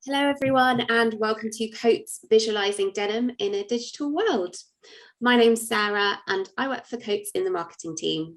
Hello everyone and welcome to Coats Visualizing Denim in a Digital World. My name's Sarah and I work for Coats in the marketing team.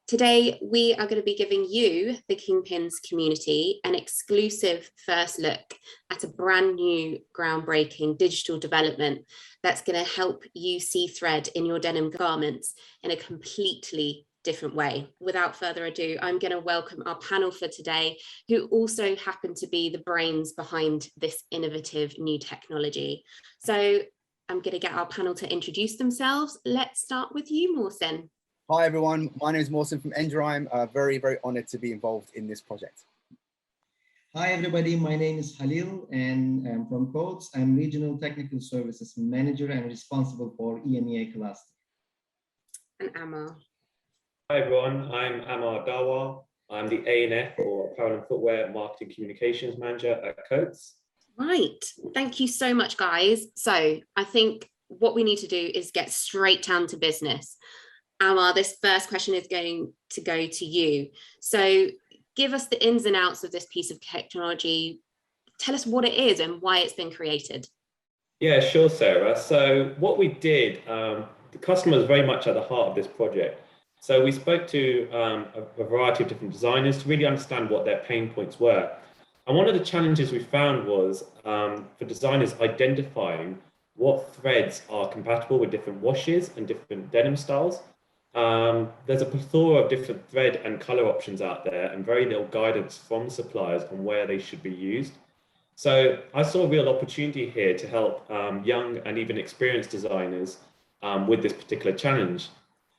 Today we are going to be giving you, the Kingpins community, an exclusive first look at a brand new groundbreaking digital development that's going to help you see thread in your denim garments in a completely different way. Without further ado, I'm going to welcome our panel for today, who also happen to be the brains behind this innovative new technology. So I'm going to get our panel to introduce themselves. Let's start with you, Mawson. Hi everyone, my name is Mawson from ENDRIME. Very honored to be involved in this project. Hi everybody, my name is Halil and I'm from Coats. I'm Regional Technical Services Manager and responsible for EMEA cluster. And Amar. Hi everyone, I'm Amar Dawa. I'm the A&F or Apparel and Footwear Marketing Communications Manager at Coats. Right, thank you so much guys. So I think what we need to do is get straight down to business. Amar, this first question is going to go to you. So give us the ins and outs of this piece of technology. Tell us what it is and why it's been created. Yeah, sure, Sarah. So what we did, the customer is very much at the heart of this project. So we spoke to a variety of different designers to really understand what their pain points were. And one of the challenges we found was for designers identifying what threads are compatible with different washes and different denim styles. There's a plethora of different thread and color options out there and very little guidance from suppliers on where they should be used. So I saw a real opportunity here to help young and even experienced designers with this particular challenge.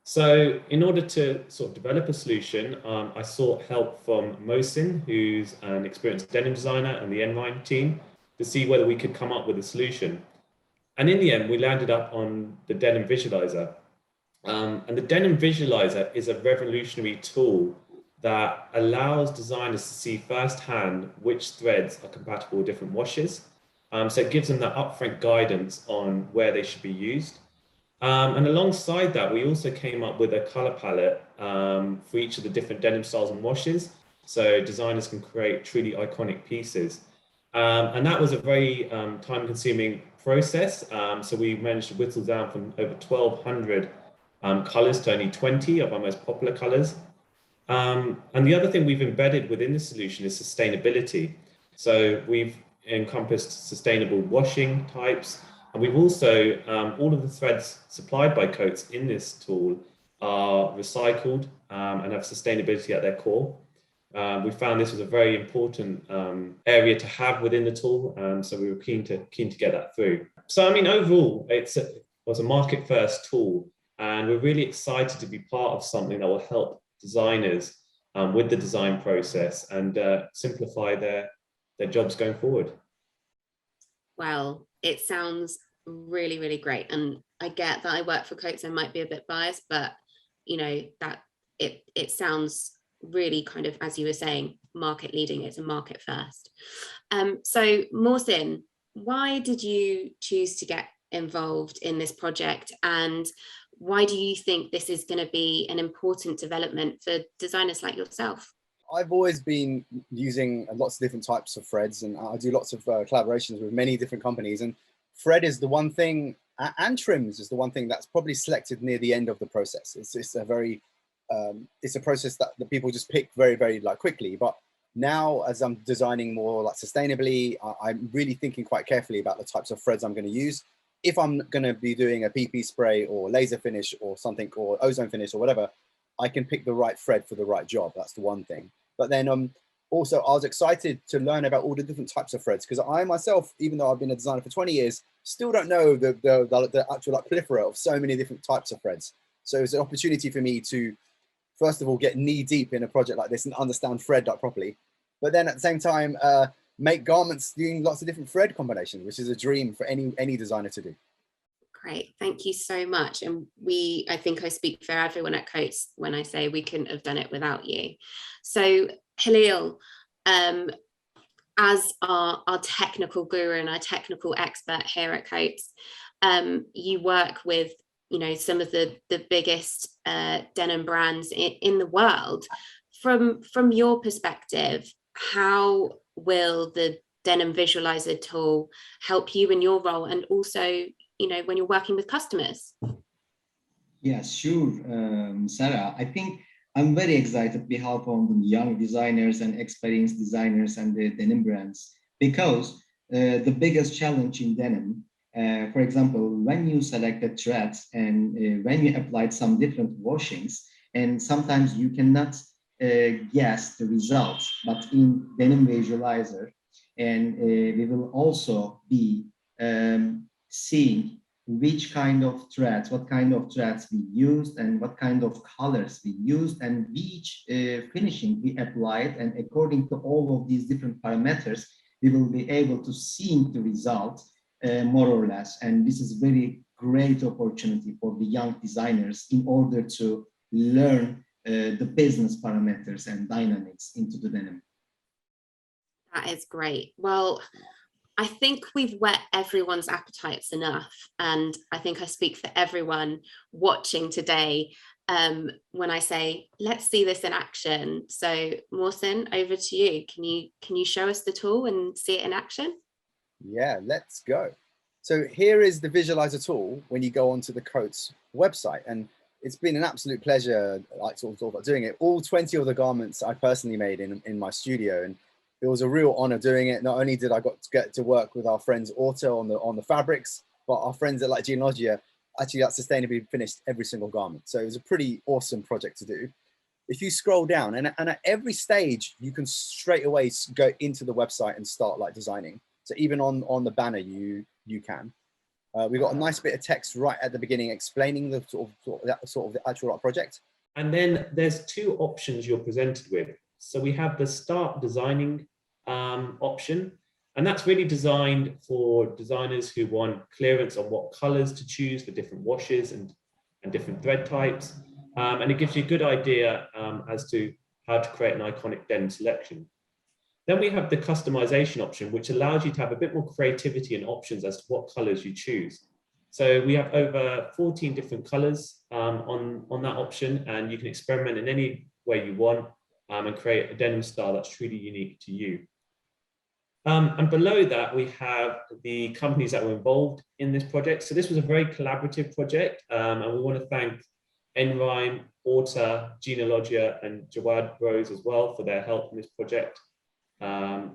So in order to sort of develop a solution, I sought help from Mohsin, who's an experienced denim designer, and the ENDRIME team to see whether we could come up with a solution. And in the end, we landed up on the Denim Visualiser. And the Denim Visualiser is a revolutionary tool that allows designers to see firsthand which threads are compatible with different washes. So it gives them that upfront guidance on where they should be used. And alongside that, we also came up with a color palette for each of the different denim styles and washes, so designers can create truly iconic pieces. And that was a very time-consuming process. So we managed to whittle down from over 1,200 colors to only 20 of our most popular colors. And the other thing we've embedded within the solution is sustainability. So we've encompassed sustainable washing types. And we've also, all of the threads supplied by Coats in this tool are recycled and have sustainability at their core. We found this was a very important area to have within the tool, so we were keen to get that through. So I mean, overall, it was a market-first tool, and we're really excited to be part of something that will help designers with the design process and simplify their jobs going forward. Well, it sounds really great, and I get that I work for Coats, I might be a bit biased, but you know that it sounds really kind of, as you were saying, market leading. It's a market first. So Mawson, why did you choose to get involved in this project, and why do you think this is going to be an important development for designers like yourself? I've always been using lots of different types of threads, and I do lots of collaborations with many different companies, and thread is the one thing, and trims is the one thing that's probably selected near the end of the process. It's a very, it's a process that the people just pick very like quickly. But now, as I'm designing more like sustainably, I'm really thinking quite carefully about the types of threads I'm going to use. If I'm going to be doing a PP spray or laser finish or something, or ozone finish or whatever, I can pick the right thread for the right job. That's the one thing. But then also I was excited to learn about all the different types of threads, because I myself, even though I've been a designer for 20 years, still don't know the actual like plethora of so many different types of threads. So it's an opportunity for me to, first of all, get knee deep in a project like this and understand thread like properly. But then at the same time, make garments doing lots of different thread combinations, which is a dream for any designer to do. Great, thank you so much. And I think I speak for everyone at Coats when I say we couldn't have done it without you. So Halil, as our technical guru and our technical expert here at Coats, you work with, you know, some of the biggest denim brands in the world. From your perspective, how will the Denim Visualiser tool help you in your role, and also, you know, when you're working with customers? Yes, sure, Sarah. I think I'm very excited behalf of the young designers and experienced designers and the denim brands, because the biggest challenge in denim, for example, when you select the threads and when you applied some different washings, and sometimes you cannot guess the results, but in Denim Visualiser, and we will also be seeing which kind of threads, what kind of threads we used, and what kind of colors we used, and which finishing we applied. And according to all of these different parameters, we will be able to see the result more or less. And this is very great opportunity for the young designers in order to learn the business parameters and dynamics into the denim. That is great. Well, I think we've whet everyone's appetites enough, and I think I speak for everyone watching today when I say, let's see this in action. So Mawson, over to you. Can you show us the tool and see it in action? Yeah, let's go. So here is the Visualiser tool when you go onto the Coats website, and it's been an absolute pleasure, like sort of doing it. All 20 of the garments I personally made in my studio, and it was a real honor doing it. Not only did I get to work with our friends Orta on the fabrics, but our friends at Jeanologia actually sustainably finished every single garment. So it was a pretty awesome project to do. If you scroll down, and at every stage, you can straight away go into the website and start like designing. So even on the banner, you can. We've got a nice bit of text right at the beginning explaining the sort of the actual project. And then there's two options you're presented with. So we have the start designing option, and that's really designed for designers who want clearance on what colors to choose for different washes and different thread types. And it gives you a good idea as to how to create an iconic denim selection. Then we have the customization option, which allows you to have a bit more creativity and options as to what colors you choose. So we have over 14 different colors on that option, and you can experiment in any way you want and create a denim style that's truly unique to you. And below that, we have the companies that were involved in this project. So this was a very collaborative project, and we want to thank ENDRIME, Orta, Jeanologia, and Jawad Bros as well for their help in this project.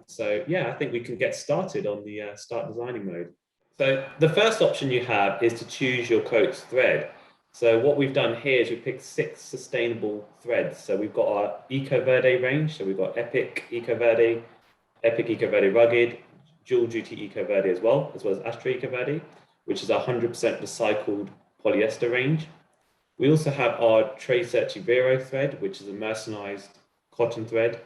So yeah, I think we can get started on the start designing mode. So the first option you have is to choose your coats thread. So what we've done here is we've picked 6 sustainable threads. So we've got our Eco Verde range. So we've got Epic Eco Verde Rugged, Dual Duty Eco Verde as well as Astra Eco Verde, which is 100% recycled polyester range. We also have our Tracer Vero thread, which is a mercerized cotton thread,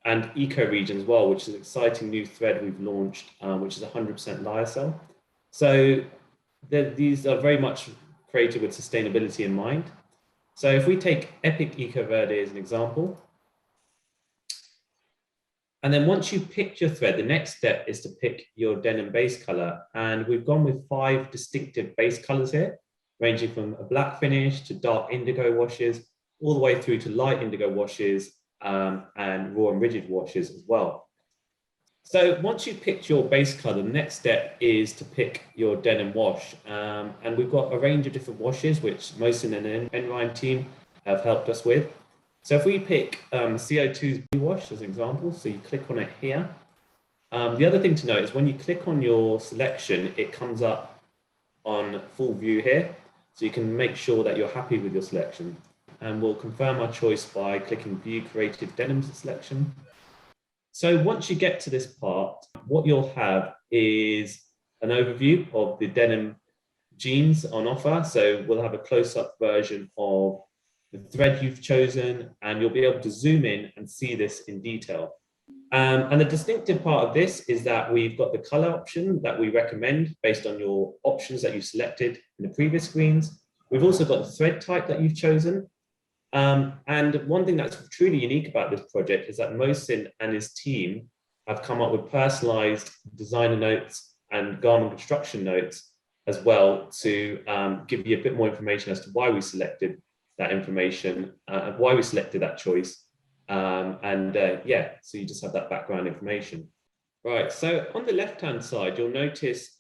and Eco Region as well, which is an exciting new thread we've launched, which is 100% lyocell. So these are very much created with sustainability in mind. So if we take Epic Eco Verde as an example, and then once you pick your thread, the next step is to pick your denim base color. And we've gone with 5 distinctive base colors here, ranging from a black finish to dark indigo washes, all the way through to light indigo washes and raw and rigid washes as well. So once you've picked your base color, the next step is to pick your denim wash. And we've got a range of different washes, which Mohsin and the ENDRIME team have helped us with. So if we pick CO2's wash as an example, so you click on it here. The other thing to note is when you click on your selection, it comes up on full view here. So you can make sure that you're happy with your selection. And we'll confirm our choice by clicking View Created Denim Selection. So once you get to this part, what you'll have is an overview of the denim jeans on offer. So we'll have a close-up version of the thread you've chosen, and you'll be able to zoom in and see this in detail. And the distinctive part of this is that we've got the color option that we recommend based on your options that you selected in the previous screens. We've also got the thread type that you've chosen. And one thing that's truly unique about this project is that Mohsin and his team have come up with personalized designer notes and garment construction notes as well to give you a bit more information as to why we selected that information, why we selected that choice. Yeah, so you just have that background information. Right, so on the left-hand side, you'll notice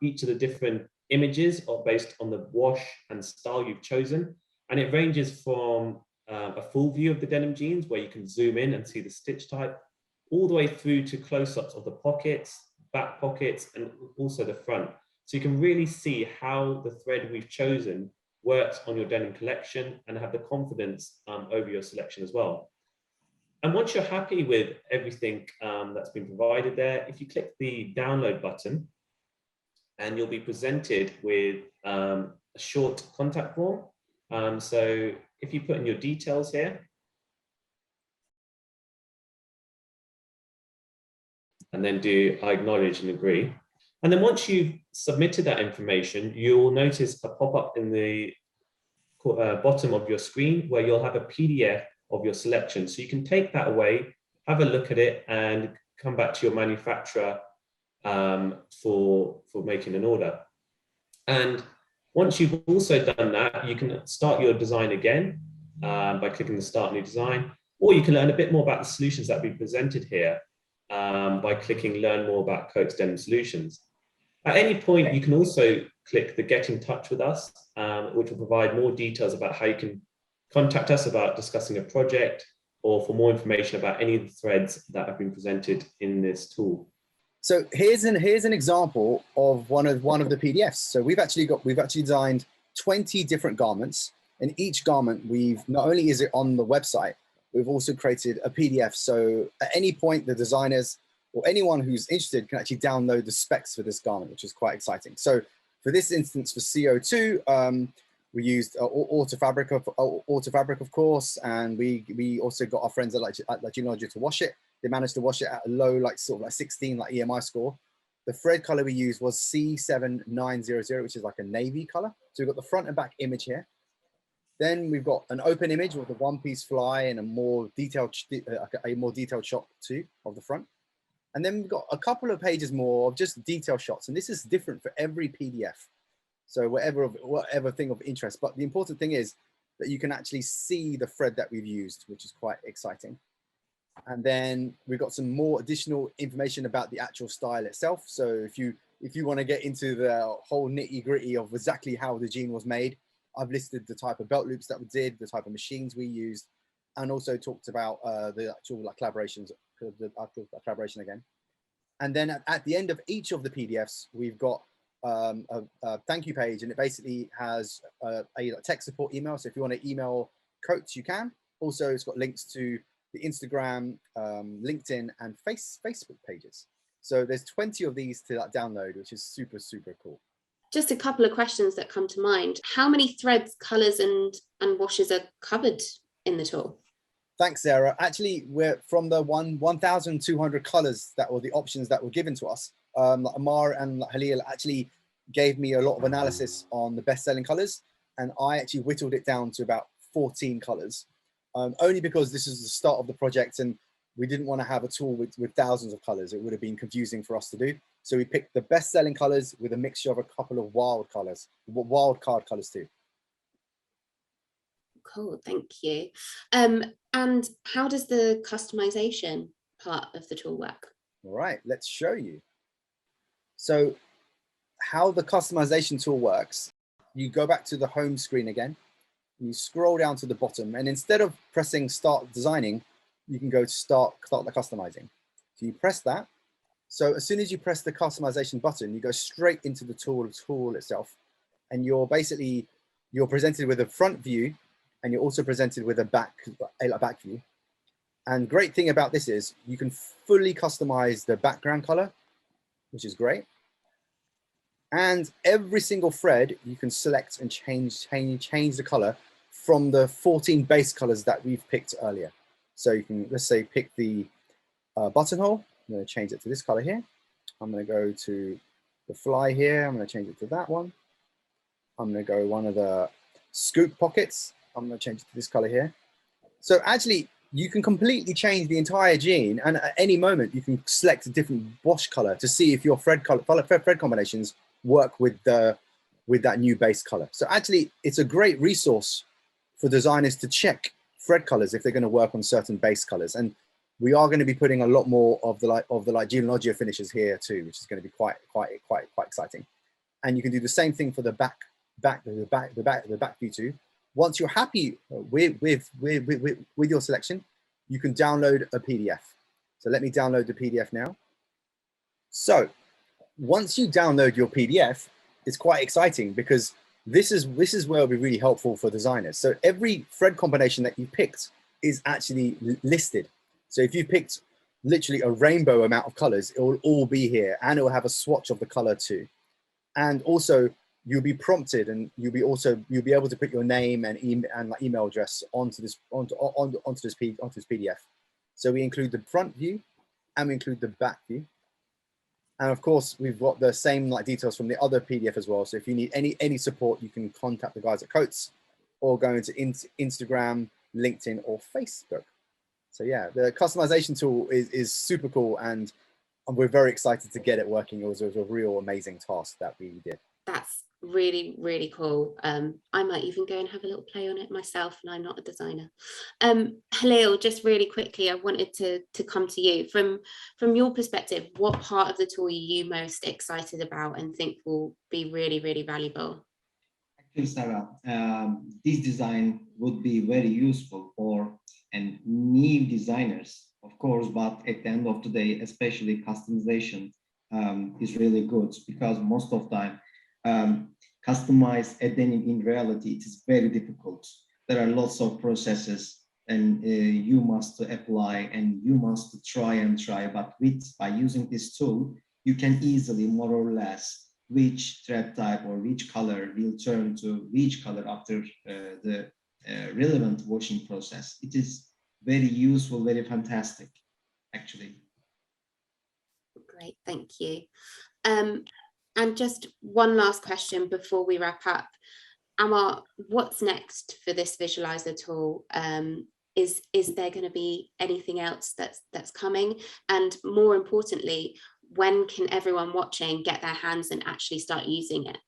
each of the different images are based on the wash and style you've chosen. And it ranges from a full view of the denim jeans where you can zoom in and see the stitch type, all the way through to close-ups of the pockets, back pockets, and also the front. So you can really see how the thread we've chosen works on your denim collection and have the confidence over your selection as well. And once you're happy with everything that's been provided there, if you click the download button, and you'll be presented with a short contact form. So if you put in your details here, and then do I acknowledge and agree. And then once you've submitted that information, you'll notice a pop-up in the bottom of your screen where you'll have a PDF of your selection. So you can take that away, have a look at it, and come back to your manufacturer for making an order. And once you've also done that, you can start your design again by clicking the Start New Design, or you can learn a bit more about the solutions that have been presented here by clicking Learn More about Coats Denim Solutions. At any point, you can also click the Get in Touch with Us, which will provide more details about how you can contact us about discussing a project or for more information about any of the threads that have been presented in this tool. So here's an example of one of the PDFs. So we've actually designed 20 different garments, and each garment not only is it on the website, we've also created a PDF. So at any point, the designers or anyone who's interested can actually download the specs for this garment, which is quite exciting. So for this instance, for CO2, we used Orta fabric, of course, and we also got our friends at Jeanologia to wash it. They managed to wash it at a low, sort of 16, EMI score. The thread color we used was C7900, which is like a navy color. So we've got the front and back image here. Then we've got an open image with a one-piece fly and a more detailed shot too of the front. And then we've got a couple of pages more of just detail shots, and this is different for every PDF. So whatever thing of interest, but the important thing is that you can actually see the thread that we've used, which is quite exciting. And then we've got some more additional information about the actual style itself. So if you want to get into the whole nitty-gritty of exactly how the jean was made, I've listed the type of belt loops that we did, the type of machines we used, and also talked about the actual collaborations, the actual collaboration again. And then at the end of each of the PDFs, we've got a thank you page, and it basically has a tech support email. So if you want to email Coats, you can. Also, it's got links to the Instagram, LinkedIn, and Facebook pages. So there's 20 of these to download, which is super, super cool. Just a couple of questions that come to mind. How many threads, colors, and washes are covered in the tool? Thanks, Sarah. Actually, we're from the 1,200 colors that were the options that were given to us. Amar and Halil actually gave me a lot of analysis on the best-selling colors, and I actually whittled it down to about 14 colors, only because this is the start of the project and we didn't want to have a tool with thousands of colors. It would have been confusing for us to do. So we picked the best-selling colors with a mixture of a couple of wild card colors too. Cool, thank you. And how does the customization part of the tool work? All right, let's show you. So how the customization tool works, you go back to the home screen again, you scroll down to the bottom, and instead of pressing start designing, you can go to start the customizing. So you press that. So as soon as you press the customization button, you go straight into the tool itself, and you're presented with a front view, and you're also presented with a back view. And great thing about this is you can fully customize the background color, which is great. And every single thread you can select and change the color from the 14 base colors that we've picked earlier. So you can, let's say, pick the buttonhole. I'm going to change it to this color here. I'm going to go to the fly here. I'm going to change it to that one. I'm going to go one of the scoop pockets. I'm going to change it to this color here. So actually, you can completely change the entire jean, and at any moment you can select a different wash color to see if your thread combinations work with that new base color. So actually, it's a great resource for designers to check thread colors if they're going to work on certain base colors. And We are going to be putting a lot more of the Jeanologia finishes here too, which is going to be quite exciting. And you can do the same thing for the back view too. Once you're happy with your selection, you can download a PDF. So let me download the PDF now. So once you download your PDF, it's quite exciting because this is where it'll be really helpful for designers. So every thread combination that you picked is actually listed. So if you picked literally a rainbow amount of colors, it will all be here, and it will have a swatch of the color too. And also you'll be prompted, and you'll be able to put your name and email address onto this PDF. So we include the front view and we include the back view. And of course, we've got the same details from the other PDF as well. So if you need any support, you can contact the guys at Coats or go into Instagram, LinkedIn, or Facebook. So yeah, the customization tool is super cool, and we're very excited to get it working. It was a real amazing task that we did. That's really, really cool. I might even go and have a little play on it myself, and I'm not a designer. Halil, just really quickly, I wanted to come to you. From your perspective, what part of the tool are you most excited about and think will be really, really valuable? Actually, Sarah, this design would be very useful for new designers, of course, but at the end of the day, especially customization is really good, because most of the time, customize a denim in reality, it is very difficult. There are lots of processes, and you must apply and you must try, but by using this tool, you can easily, more or less, which thread type or which color will turn to which color after the relevant washing process. It is very useful, very fantastic, actually. Great, thank you. And just one last question before we wrap up. Amar, what's next for this visualizer tool? Is there going to be anything else that's coming? And more importantly, when can everyone watching get their hands and actually start using it?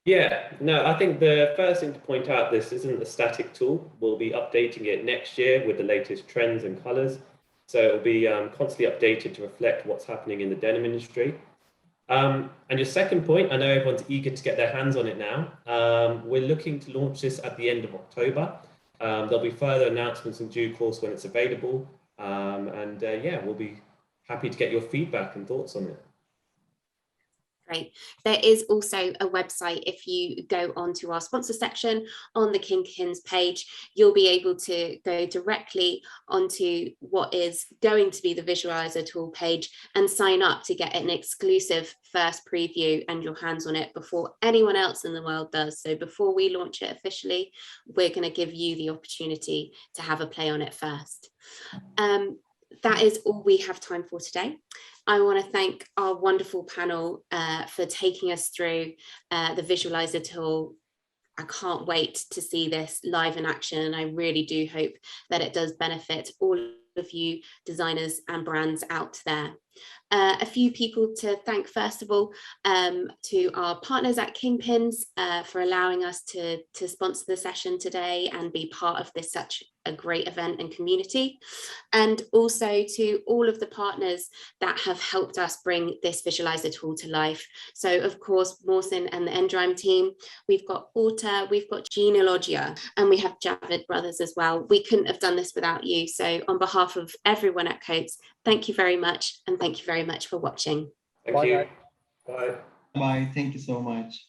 Yeah, no, I think the first thing to point out, this isn't a static tool. We'll be updating it next year with the latest trends and colors. So it'll be constantly updated to reflect what's happening in the denim industry. And your second point, I know everyone's eager to get their hands on it now. We're looking to launch this at the end of October. There'll be further announcements in due course when it's available. Yeah, we'll be happy to get your feedback and thoughts on it. Great. There is also a website. If you go onto our sponsor section on the Kingpins page, you'll be able to go directly onto what is going to be the visualizer tool page and sign up to get an exclusive first preview and your hands on it before anyone else in the world does. So before we launch it officially, we're going to give you the opportunity to have a play on it first. That is all we have time for today. I want to thank our wonderful panel for taking us through the visualizer tool. I can't wait to see this live in action, and I really do hope that it does benefit all of you designers and brands out there. A few people to thank, first of all, to our partners at Kingpins for allowing us to sponsor the session today and be part of this such a great event and community, and also to all of the partners that have helped us bring this visualizer tool to life. So of course, Mawson and the ENDRIME team, we've got Orta, we've got Jeanologia, and we have Javid Brothers as well. We couldn't have done this without you. So on behalf of everyone at Coats, thank you very much, and thank you very much for watching. Thank you. Bye. Bye. Thank you so much.